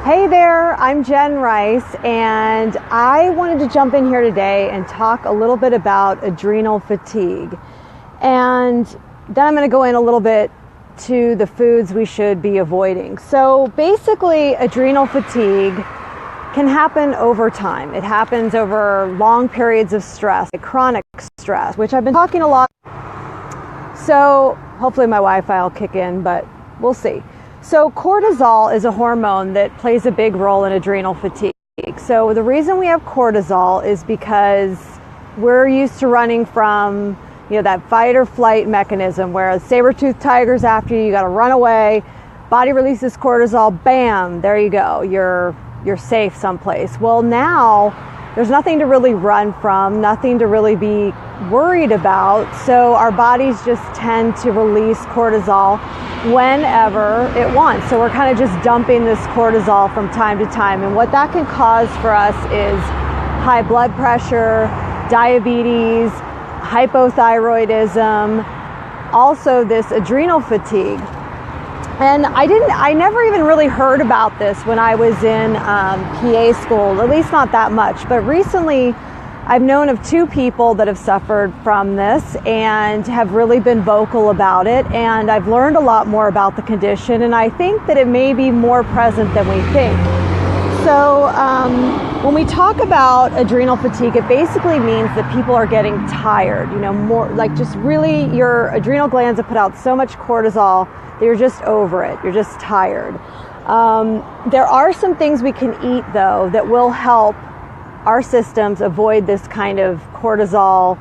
Hey there, I'm Jenn Rice, and I wanted to jump in here today and talk a little bit about adrenal fatigue. And then I'm going to go in a little bit to the foods we should be avoiding. So basically, adrenal fatigue can happen over time. It happens over long periods of stress, chronic stress, which I've been talking a lot. So hopefully my Wi-Fi will kick in, but we'll see. So cortisol is a hormone that plays a big role in adrenal fatigue. So the reason we have cortisol is because we're used to running from, that fight or flight mechanism where a saber-toothed tiger's after you, you got to run away. Body releases cortisol, bam, there you go. You're safe someplace. Well, now there's nothing to really run from, nothing to really be worried about. So our bodies just tend to release cortisol whenever it wants. So we're kind of just dumping this cortisol from time to time. And what that can cause for us is high blood pressure, diabetes, hypothyroidism, also this adrenal fatigue. And I never even really heard about this when I was in PA school, at least not that much. But recently, I've known of 2 people that have suffered from this and have really been vocal about it. And I've learned a lot more about the condition, and I think that it may be more present than we think. So when we talk about adrenal fatigue, it basically means that people are getting tired, more like just really your adrenal glands have put out so much cortisol that you're just over it. You're just tired. There are some things we can eat, though, that will help our systems avoid this kind of cortisol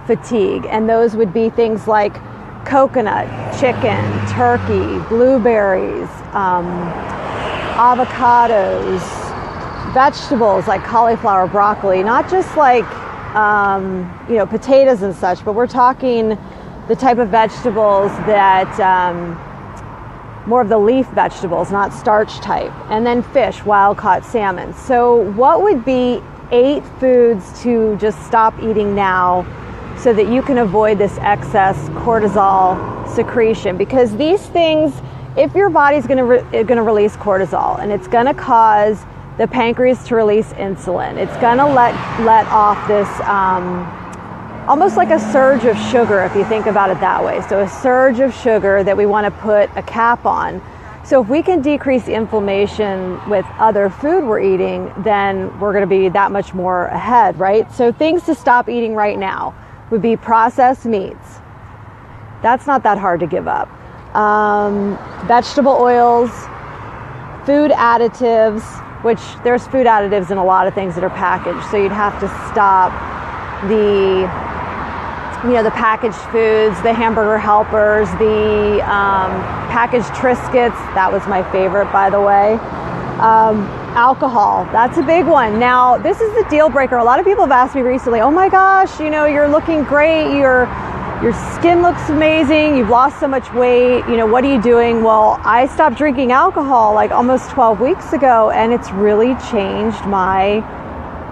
fatigue. And those would be things like coconut, chicken, turkey, blueberries, avocados, vegetables like cauliflower, broccoli, not just like, potatoes and such, but we're talking the type of vegetables that, more of the leaf vegetables, not starch type, and then fish, wild-caught salmon. So what would be 8 foods to just stop eating now so that you can avoid this excess cortisol secretion? Because these things, if your body's going to release cortisol, and it's going to cause the pancreas to release insulin, it's going to let off this almost like a surge of sugar, if you think about it that way. So a surge of sugar that we want to put a cap on. So if we can decrease the inflammation with other food we're eating, then we're going to be that much more ahead, right? So things to stop eating right now would be processed meats. That's not that hard to give up. Vegetable oils, food additives, which there's food additives in a lot of things that are packaged. So you'd have to stop the packaged foods, the hamburger helpers, the packaged Triscuits. That was my favorite, by the way. Alcohol, that's a big one. Now, this is the deal breaker. A lot of people have asked me recently, oh my gosh, you're looking great. Your skin looks amazing. You've lost so much weight. What are you doing? Well, I stopped drinking alcohol like almost 12 weeks ago, and it's really changed my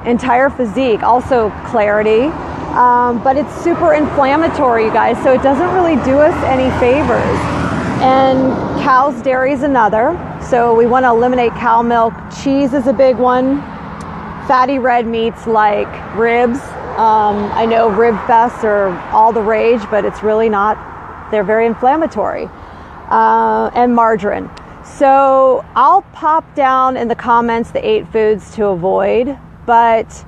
entire physique. Also clarity. But it's super inflammatory, you guys, so it doesn't really do us any favors. And cow's dairy is another. So we want to eliminate cow milk. Cheese is a big one. Fatty red meats like ribs. I know rib fests are all the rage, but it's really not. They're very inflammatory. And margarine. So I'll pop down in the comments the 8 foods to avoid, but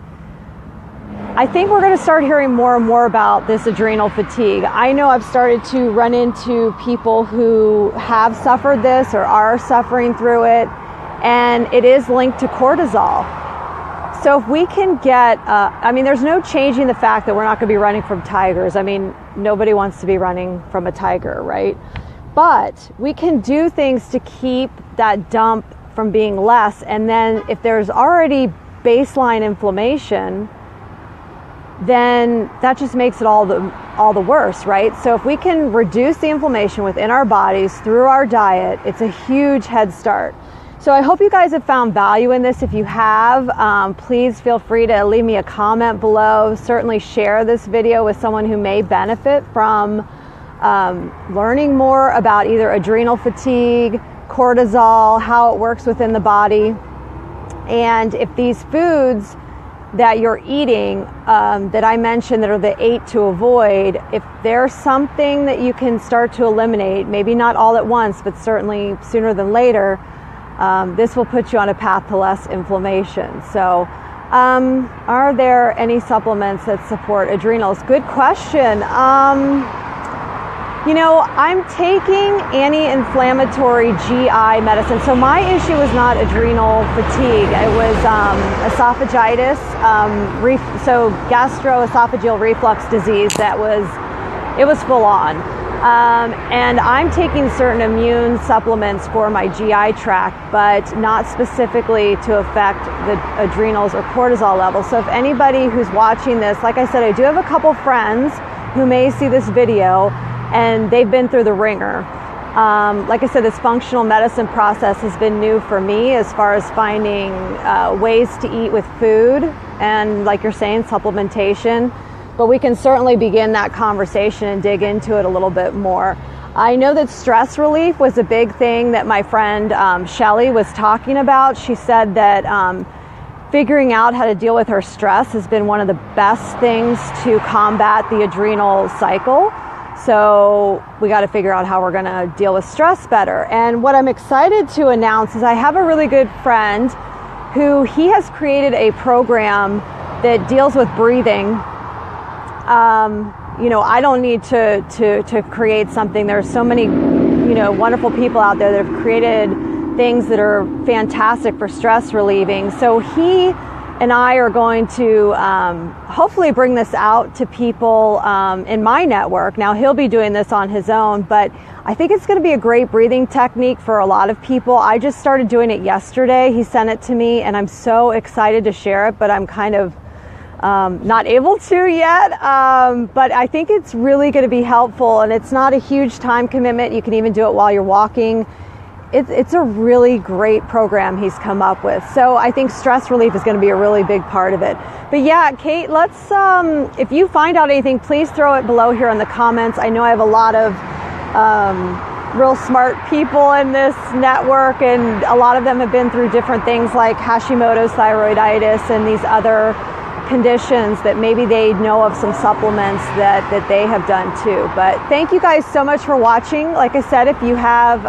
I think we're going to start hearing more and more about this adrenal fatigue. I know I've started to run into people who have suffered this or are suffering through it, and it is linked to cortisol. So if we can get, there's no changing the fact that we're not going to be running from tigers. Nobody wants to be running from a tiger, right? But we can do things to keep that dump from being less, and then if there's already baseline inflammation, then that just makes it all the worse, right? So if we can reduce the inflammation within our bodies through our diet, it's a huge head start. So I hope you guys have found value in this. If you have, please feel free to leave me a comment below. Certainly share this video with someone who may benefit from learning more about either adrenal fatigue, cortisol, how it works within the body. And if these foods that you're eating that I mentioned that are the 8 to avoid, if there's something that you can start to eliminate, maybe not all at once, but certainly sooner than later, this will put you on a path to less inflammation. So are there any supplements that support adrenals? Good question. You know, I'm taking anti-inflammatory GI medicine. So my issue was not adrenal fatigue. It was esophagitis, so gastroesophageal reflux disease. It was full on. And I'm taking certain immune supplements for my GI tract, but not specifically to affect the adrenals or cortisol levels. So if anybody who's watching this, like I said, I do have a couple friends who may see this video and they've been through the ringer. Like I said, this functional medicine process has been new for me as far as finding ways to eat with food and, like you're saying, supplementation. But we can certainly begin that conversation and dig into it a little bit more. I know that stress relief was a big thing that my friend Shelly was talking about. She said that figuring out how to deal with her stress has been one of the best things to combat the adrenal cycle. So we got to figure out how we're going to deal with stress better. And what I'm excited to announce is I have a really good friend who he has created a program that deals with breathing. You know, I don't need to create something. There's so many, you know, wonderful people out there that have created things that are fantastic for stress relieving. So he and I are going to hopefully bring this out to people in my network. Now, he'll be doing this on his own, but I think it's going to be a great breathing technique for a lot of people. I just started doing it yesterday. He sent it to me, and I'm so excited to share it, but I'm kind of not able to yet. But I think it's really going to be helpful, and it's not a huge time commitment. You can even do it while you're walking. It's a really great program he's come up with. So I think stress relief is going to be a really big part of it. But yeah, Kate, let's, if you find out anything, please throw it below here in the comments. I know I have a lot of real smart people in this network, and a lot of them have been through different things like Hashimoto's thyroiditis and these other conditions that maybe they know of some supplements that they have done too. But thank you guys so much for watching. Like I said, if you have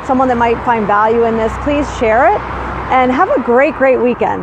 someone that might find value in this, please share it, and have a great weekend.